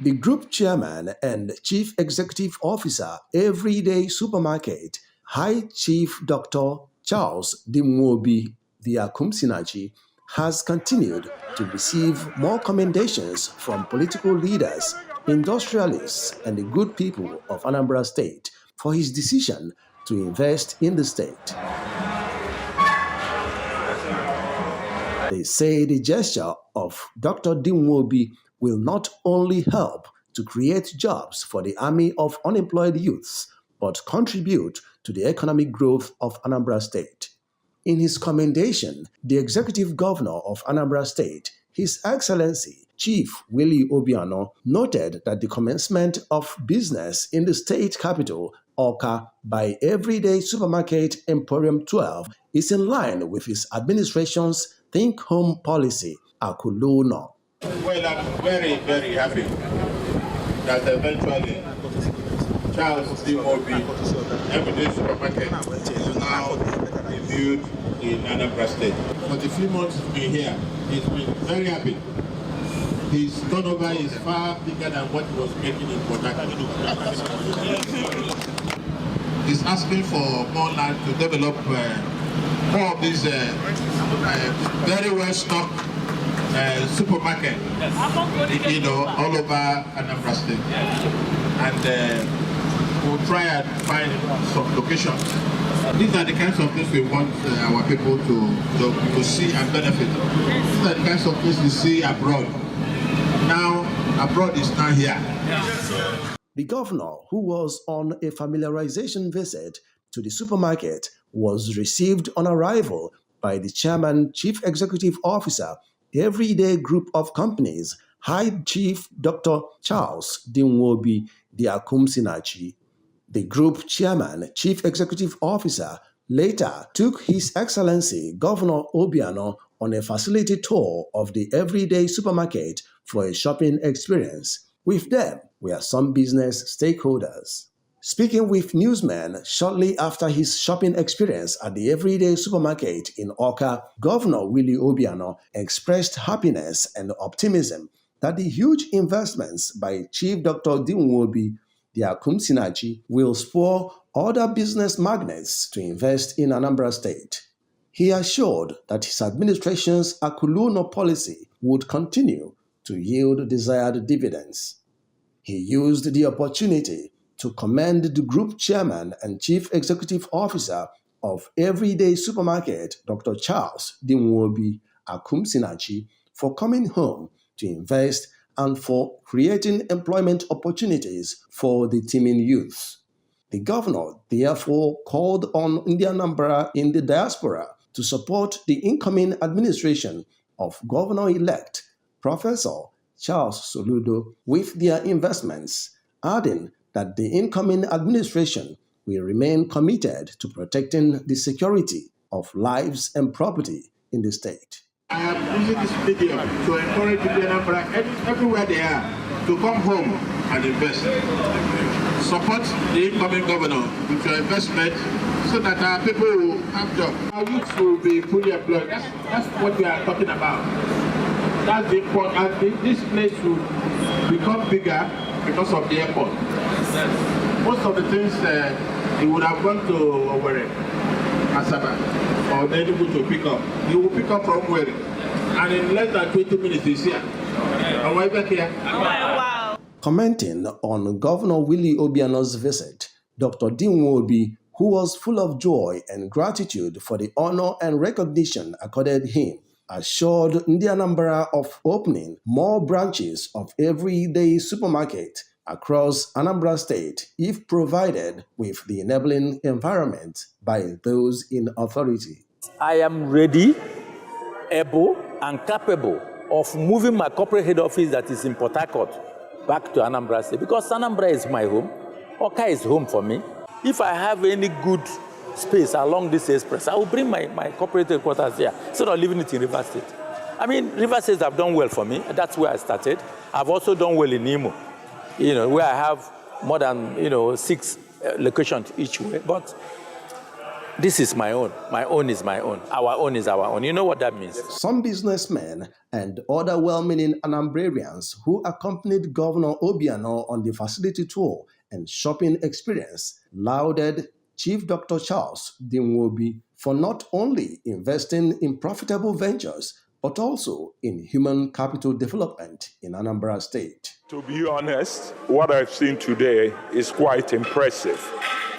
The group chairman and chief executive officer, Everyday Supermarket, High Chief Dr. Charles Dimnwaobi, Diakumsinachi, has continued to receive more commendations from political leaders, industrialists, and the good people of Anambra State for his decision to invest in the state. They say the gesture of Dr. Dimnwaobi will not only help to create jobs for the army of unemployed youths, but contribute to the economic growth of Anambra State. In his commendation, the Executive Governor of Anambra State, His Excellency Chief Willie Obiano, noted that the commencement of business in the state capital, Awka, by Everyday Supermarket Emporium 12 is in line with his administration's Think Home policy, Akuluno. Well, I'm very, very happy that eventually Charles Dimnwaobi Everyday Supermarket is now reviewed in Anambra State. For the few months he's been here, he's been very happy. His turnover is far bigger than what he was making in Port Harcourt. He's asking for more land to develop more of these very well stocked supermarket, all over Anambra State. And we'll try and find some locations. These are the kinds of things we want our people to see and benefit. These are the kinds of things we see abroad. Now, abroad is now here. The governor, who was on a familiarization visit to the supermarket, was received on arrival by the chairman, chief executive officer, Everyday Group of Companies, High Chief Dr. Charles Dimnwaobi Diakumsinachi. The group chairman, chief executive officer, later took His Excellency Governor Obiano on a facility tour of the Everyday Supermarket for a shopping experience. With them were some business stakeholders. Speaking with newsmen shortly after his shopping experience at the Everyday Supermarket in Awka, Governor Willie Obiano expressed happiness and optimism that the huge investments by Chief Dr. Dimnwaobi Diakumsinachi will spur other business magnates to invest in Anambra State. He assured that his administration's Akuluno policy would continue to yield desired dividends. He used the opportunity to commend the group chairman and chief executive officer of Everyday Supermarket, Dr. Charles Dimnwaobi Diakumsinachi, for coming home to invest and for creating employment opportunities for the teeming youth. The governor therefore called on Anambra in the diaspora to support the incoming administration of Governor-elect Professor Charles Soludo with their investments, adding that the incoming administration will remain committed to protecting the security of lives and property in the state. I am using this video to encourage the Anambra everywhere they are to come home and invest. Support the incoming governor with your investment so that our people will have jobs. Our youth will be fully employed. That's what we are talking about. That's the important. And this place will become bigger because of the airport. Most of the things he would have gone to Owerri, Asaba, or Enugu to pick up. He will pick up from Owerri, and in less than 20 minutes he's here. And we're back here. Wow. Commenting on Governor Willie Obiano's visit, Dr. Dimnwaobi, who was full of joy and gratitude for the honor and recognition accorded him, assured Anambra of opening more branches of Everyday Supermarket across Anambra State if provided with the enabling environment by those in authority. I am ready, able, and capable of moving my corporate head office that is in Port Harcourt back to Anambra State because Anambra is my home. Awka is home for me. If I have any good space along this express, I will bring my corporate headquarters here instead of leaving it in River State. I mean, River State have done well for me. That's where I started. I've also done well in Imo, where I have more than 6 locations each way. But This is my own. My own is my own. Our own is our own. You know what that means? Some businessmen and other well-meaning Anambrarians who accompanied Governor Obiano on the facility tour and shopping experience lauded Chief Dr. Charles Dimnwaobi for not only investing in profitable ventures, but also in human capital development in Anambra State. To be honest, what I've seen today is quite impressive.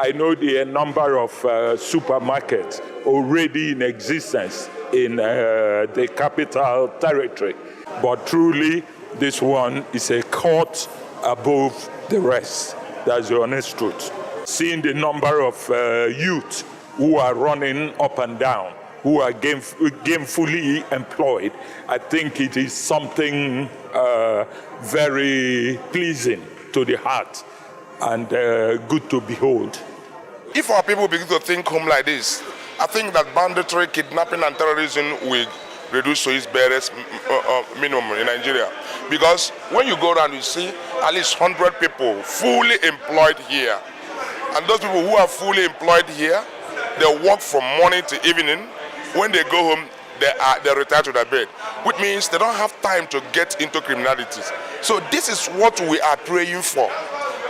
I know the number of supermarkets already in existence in the capital territory, but truly this one is a cut above the rest. That's the honest truth. Seeing the number of youth who are running up and down, who are gainfully employed, I think it is something very pleasing to the heart and good to behold. If our people begin to think home like this, I think that banditry, kidnapping, and terrorism will reduce to its barest minimum in Nigeria. Because when you go around, you see at least 100 people fully employed here. And those people who are fully employed here, they work from morning to evening. When they go home, they retire to their bed, which means they don't have time to get into criminality. So this is what we are praying for.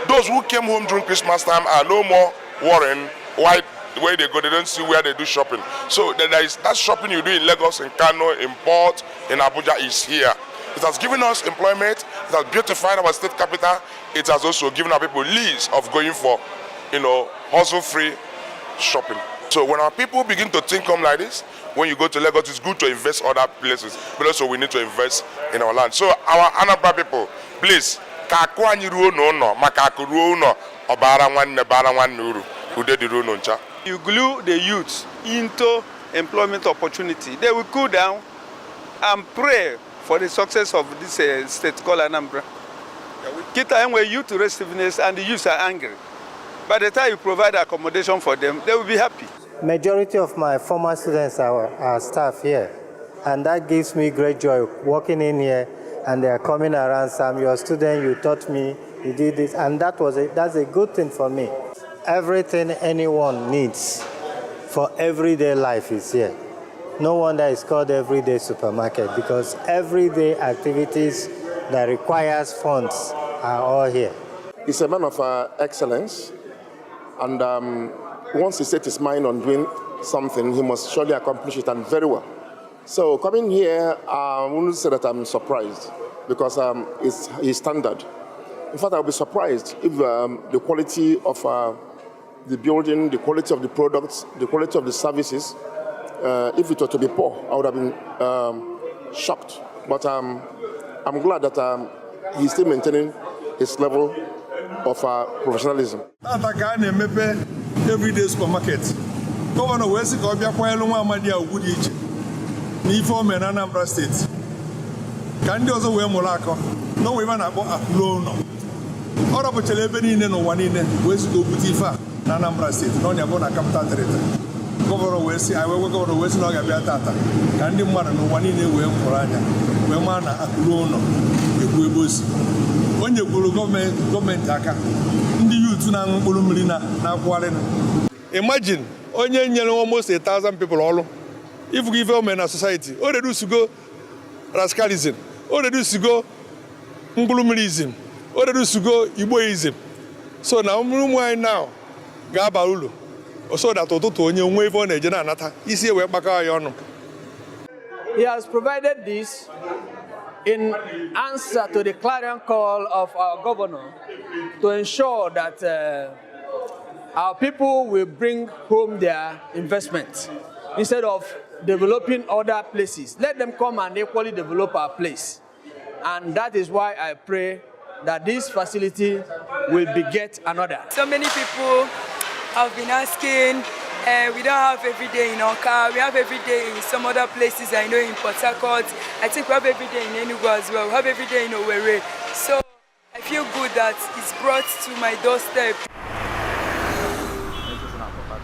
Those who came home during Christmas time are no more worrying where they go. They don't see where they do shopping. So there is that shopping you do in Lagos, in Kano, in Port, in Abuja is here. It has given us employment. It has beautified our state capital. It has also given our people leads of going for, hustle-free shopping. So when our people begin to think home like this, when you go to Lagos, it's good to invest other places, but also we need to invest in our land. So our Anambra people, please, you glue the youth into employment opportunity, they will cool down and pray for the success of this state called Anambra. Kita when youth restiveness and the youth are angry. By the time you provide accommodation for them, they will be happy. Majority of my former students are staff here, and that gives me great joy walking in here, and they are coming around. Sam, you're a student, you taught me, you did this, and that's a good thing for me. Everything anyone needs for everyday life is here. No wonder it's called everyday supermarket, because everyday activities that requires funds are all here. He's a man of excellence, and once he set his mind on doing something, he must surely accomplish it, and very well. So coming here, I wouldn't say that I'm surprised, because it's his standard. In fact, I'll be surprised if the quality of the building, the quality of the products, the quality of the services, if it were to be poor, I would have been shocked. But I'm glad that he's still maintaining his level of professionalism. Everyday supermarket. Governor Wesi Obia Kwelo Amadi Awudi Iche. Ni form in Anambra State. Kandi also we molako. No we man abo akulo no. Ora bo chelebe ni no wani ne Wesi go butifa na Anambra State. No nya go na capital territory. Governor Wesi awewe Governor Wesi no ga bia tata. Kandi mmana no wani ne we mporanya. We man na akulo no. Ebu ebosi. Onye gwuru gọọmenti aka. Imagine, almost 1,000 people all. If we give them in a society, all they do is go rascalism, all they do is go ngulumilism, all they do is go Igboism. So now, Gabaulu, so that Ototo, wave on a generata, easy way back. He has provided this in answer to the clarion call of our governor to ensure that our people will bring home their investment instead of developing other places. Let them come and equally develop our place. And that is why I pray that this facility will beget another. So many people have been asking, we don't have every day in Oka, we have every day in some other places, I know in Port Harcourt. I think we have every day in Enugu as well, we have every day in Owerri. So I feel good that it's brought to my doorstep.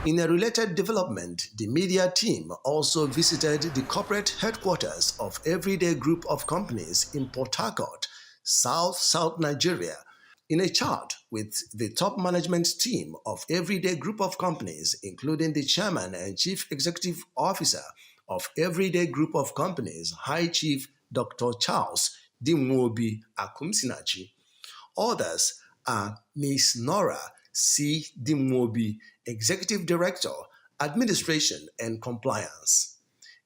In a related development, the media team also visited the corporate headquarters of Everyday Group of Companies in Port Harcourt, South Nigeria, In a chat with the top management team of Everyday Group of Companies, including the chairman and chief executive officer of Everyday Group of Companies, High Chief Dr. Charles Dimnwaobi Akumsinachi. Others are Ms. Nora C. Dimnwaobi, Executive Director, Administration and Compliance;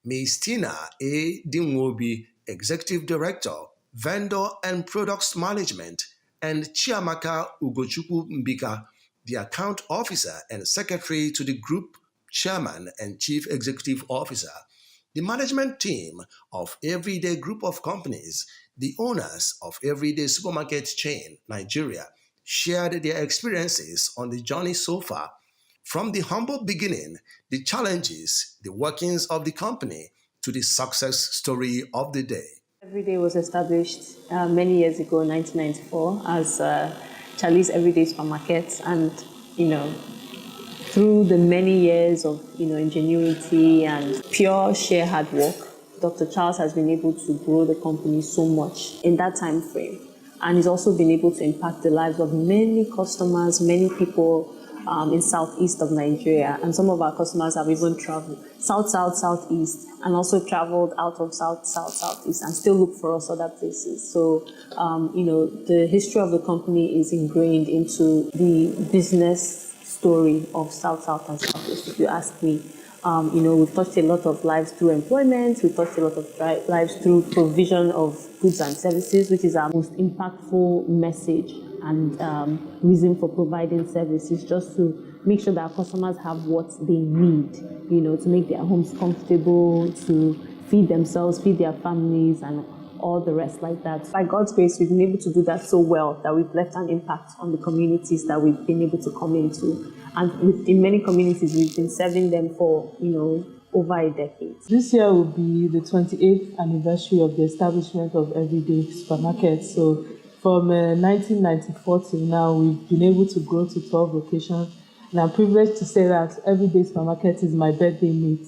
Ms. Tina A. Dimnwaobi, Executive Director, Vendor and Products Management; and Chiamaka Ugochukwu Mbika, the Account Officer and Secretary to the Group Chairman and Chief Executive Officer. The management team of Everyday Group of Companies, the owners of Everyday Supermarket Chain, Nigeria, shared their experiences on the journey so far, from the humble beginning, the challenges, the workings of the company, to the success story of the day. Everyday was established many years ago, 1994, as Charlie's Everyday Supermarket, and through the many years of ingenuity and pure sheer hard work, Dr. Charles has been able to grow the company so much in that time frame, and he's also been able to impact the lives of many customers, many people in southeast of Nigeria, and some of our customers have even traveled southeast, and also traveled out of southeast, and still look for us other places. So, the history of the company is ingrained into the business story of South and Southeast, if you ask me. We've touched a lot of lives through employment, we've touched a lot of lives through provision of goods and services, which is our most impactful message and reason for providing services, just to make sure that our customers have what they need, to make their homes comfortable, to feed themselves, feed their families, and all the rest like that. By God's grace, we've been able to do that so well that we've left an impact on the communities that we've been able to come into. And in many communities, we've been serving them for, over a decade. This year will be the 28th anniversary of the establishment of Everyday Supermarket. So from 1994 till now, we've been able to grow to 12 locations. And I'm privileged to say that Everyday Supermarket is my birthday mate.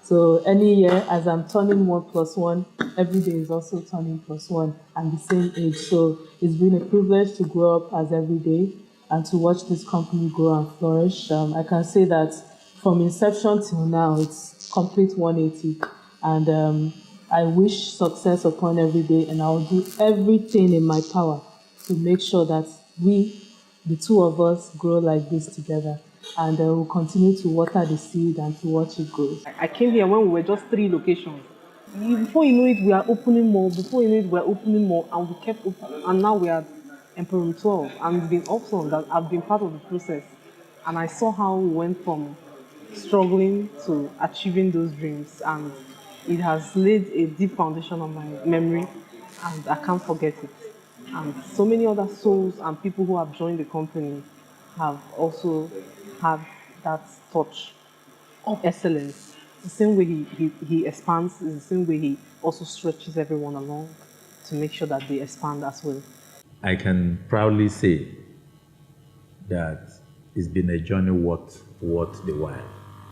So any year, as I'm turning 1 + 1, Everyday is also turning +1 and the same age. So it's been a privilege to grow up as Everyday and to watch this company grow and flourish. I can say that from inception till now, it's complete 180. And I wish success upon Everyday, and I'll do everything in my power to make sure that we, the two of us, grow like this together. And we'll continue to water the seed and to watch it grow. I came here when we were just 3 locations. Before you know it, we are opening more. Before you know it, we are opening more, and we kept opening. And now we are Emperor 12, and it's been awesome that I've been part of the process. And I saw how we went from struggling to achieving those dreams, and it has laid a deep foundation on my memory, and I can't forget it. And so many other souls and people who have joined the company have also had that touch of excellence. The same way he expands is the same way he also stretches everyone along to make sure that they expand as well. I can proudly say that it's been a journey worth the while.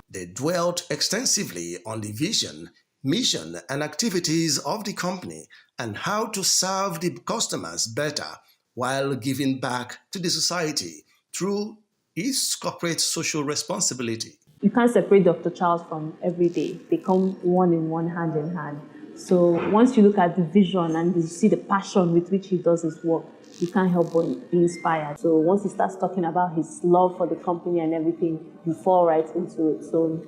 They dwelt extensively on the vision, mission, and activities of the company and how to serve the customers better while giving back to the society through its corporate social responsibility. You can't separate Dr. Charles from Everyday. They come one in one, hand in hand. So once you look at the vision and you see the passion with which he does his work, you can't help but be inspired. So once he starts talking about his love for the company and everything, you fall right into it. So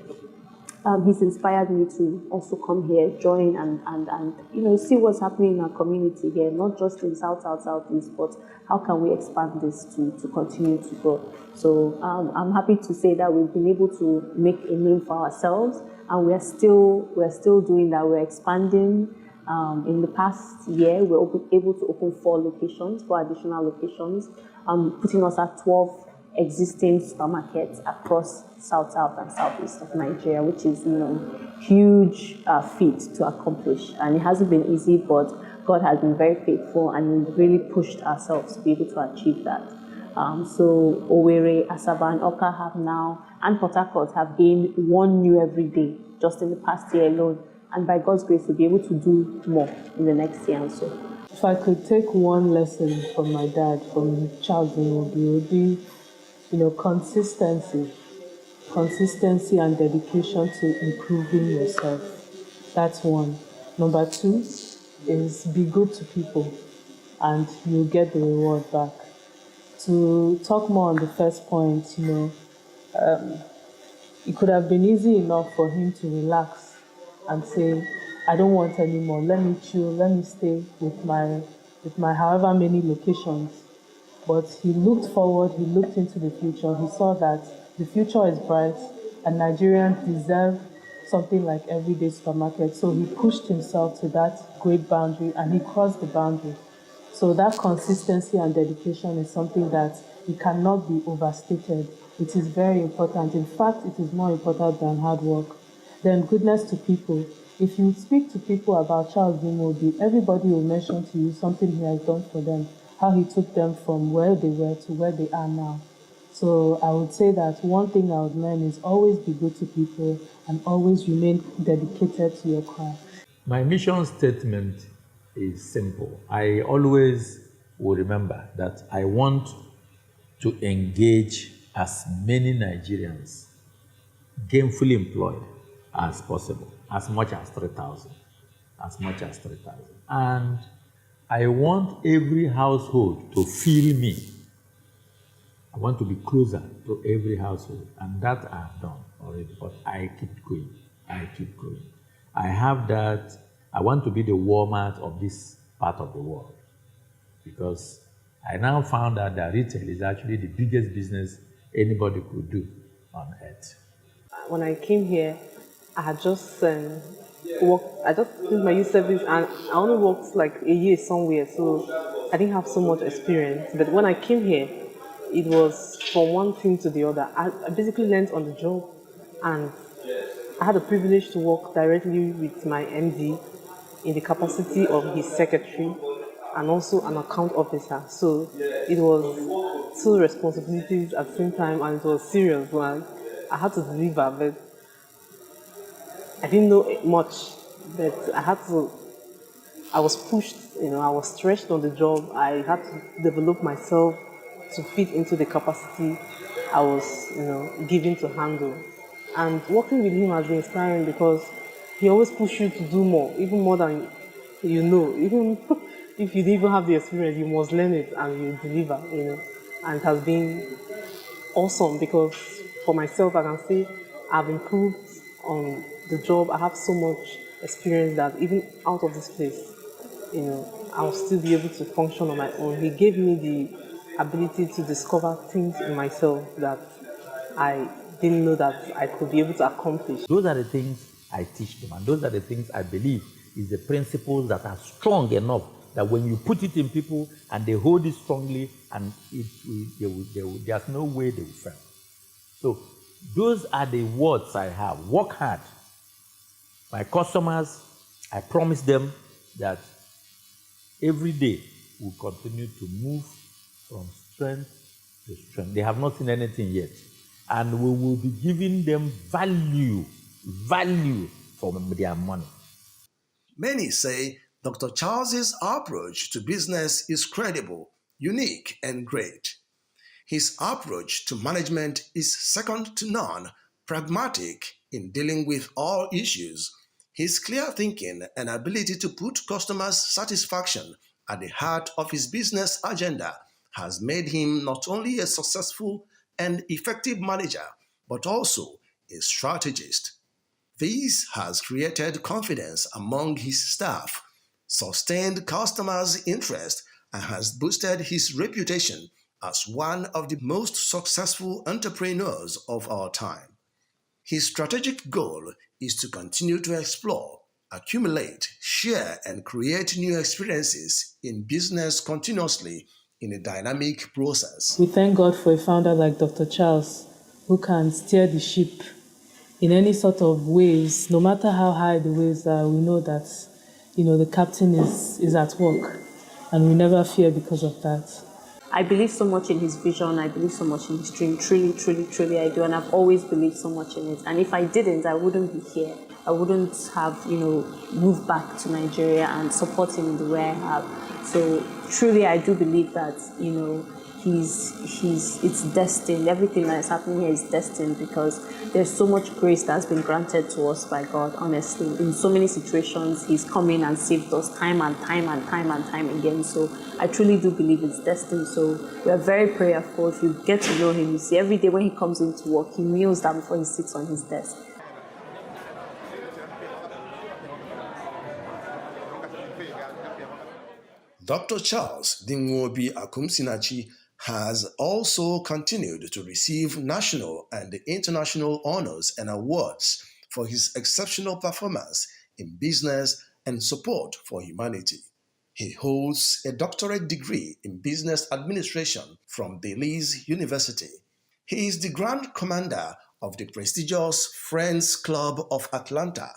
he's inspired me to also come here, join, and see what's happening in our community here, not just in Southeast, but how can we expand this to continue to grow. So I'm happy to say that we've been able to make a name for ourselves, and we're still doing that. We're expanding. In the past year, we're able to open 4 additional locations, putting us at 12 existing supermarkets across South and Southeast of Nigeria, which is, huge feat to accomplish. And it hasn't been easy, but God has been very faithful, and we've really pushed ourselves to be able to achieve that. So Owerri, Asaba, and Oka have now, and Port Harcourt have gained 1 new Everyday just in the past year alone. And by God's grace, we'll be able to do more in the next year and so. If I could take one lesson from my dad, from Charles Dimnwaobi, it would be, consistency and dedication to improving yourself. That's one. Number two is be good to people and you'll get the reward back. To talk more on the first point, it could have been easy enough for him to relax and say, I don't want any more. Let me chill. Let me stay with my however many locations. But he looked forward. He looked into the future. He saw that the future is bright and Nigerians deserve something like everyday supermarket. So he pushed himself to that great boundary and he crossed the boundary. So that consistency and dedication is something that it cannot be overstated. It is very important. In fact, it is more important than hard work. Then goodness to people. If you speak to people about Charles Dimnwaobi, everybody will mention to you something he has done for them, how he took them from where they were to where they are now. So I would say that one thing I would learn is always be good to people and always remain dedicated to your craft. My mission statement is simple. I always will remember that I want to engage as many Nigerians gainfully employed as possible, as much as 3,000, And I want every household to feel me. I want to be closer to every household, and that I've done already, but I keep going. I have that. I want to be the Walmart of this part of the world, because I now found out that retail is actually the biggest business anybody could do on earth. When I came here, I had just worked, I just did my youth service and I only worked like a year somewhere, so I didn't have so much experience. But when I came here, it was from one thing to the other. I basically learned on the job, and I had the privilege to work directly with my MD in the capacity of his secretary and also an account officer. So it was two responsibilities at the same time, and it was serious. Like, I had to deliver, but I didn't know much. But I was pushed, I was stretched on the job. I had to develop myself to fit into the capacity I was, given to handle. And working with him has been inspiring because he always pushes you to do more, even more than you know. Even if you didn't even have the experience, you must learn it and you deliver, And it has been awesome because for myself, I can say I've improved on the job. I have so much experience that even out of this place, I'll still be able to function on my own. He gave me the ability to discover things in myself that I didn't know that I could be able to accomplish. Those are the things I teach them, and those are the things I believe is the principles that are strong enough that when you put it in people and they hold it strongly, and there's no way they will fail. So those are the words I have. Work hard. My customers, I promise them that every day we'll continue to move from strength to strength. They have not seen anything yet. And we will be giving them value from their money. Many say Dr. Charles's approach to business is credible, unique, and great. His approach to management is second to none, pragmatic in dealing with all issues. His clear thinking and ability to put customers' satisfaction at the heart of his business agenda has made him not only a successful and effective manager, but also a strategist. This has created confidence among his staff, sustained customers' interest, and has boosted his reputation as one of the most successful entrepreneurs of our time. His strategic goal is to continue to explore, accumulate, share, and create new experiences in business continuously in a dynamic process. We thank God for a founder like Dr. Charles who can steer the ship in any sort of waves, no matter how high the waves are. We know that, the captain is at work, and we never fear because of that. I believe so much in his vision. I believe so much in his dream. Truly, truly, truly I do. And I've always believed so much in it. And if I didn't, I wouldn't be here. I wouldn't have, moved back to Nigeria and support him the way I have. So truly, I do believe that, it's destined. Everything that is happening here is destined because there's so much grace that's been granted to us by God, honestly. In so many situations, He's come in and saved us time and time and time and time again. So I truly do believe it's destined. So we are very prayerful. If you get to know Him, you see every day when He comes into work, He kneels down before He sits on His desk. Dr. Charles Dimnwaobi Akumsinachi has also continued to receive national and international honors and awards for his exceptional performance in business and support for humanity. He holds a doctorate degree in business administration from Belize University. He is the Grand Commander of the prestigious Friends Club of Atlanta,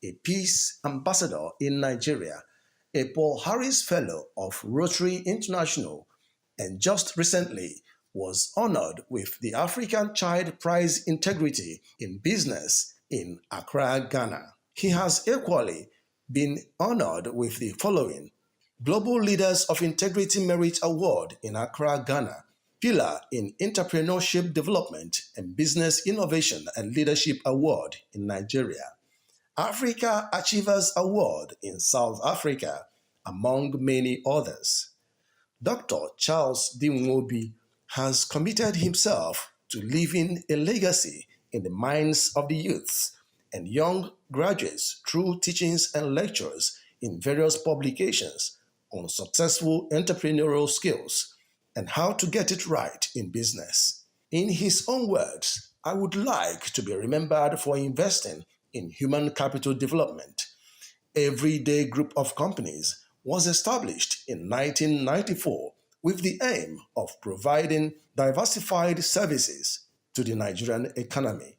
a peace ambassador in Nigeria, a Paul Harris Fellow of Rotary International, and just recently was honored with the African Child Prize Integrity in Business in Accra, Ghana. He has equally been honored with the following: Global Leaders of Integrity Merit Award in Accra, Ghana, Pillar in Entrepreneurship Development and Business Innovation and Leadership Award in Nigeria, Africa Achievers Award in South Africa, among many others. Dr. Charles Dimnwaobi has committed himself to leaving a legacy in the minds of the youths and young graduates through teachings and lectures in various publications on successful entrepreneurial skills and how to get it right in business. In his own words, I would like to be remembered for investing in human capital development. Everyday Group of Companies was established in 1994 with the aim of providing diversified services to the Nigerian economy.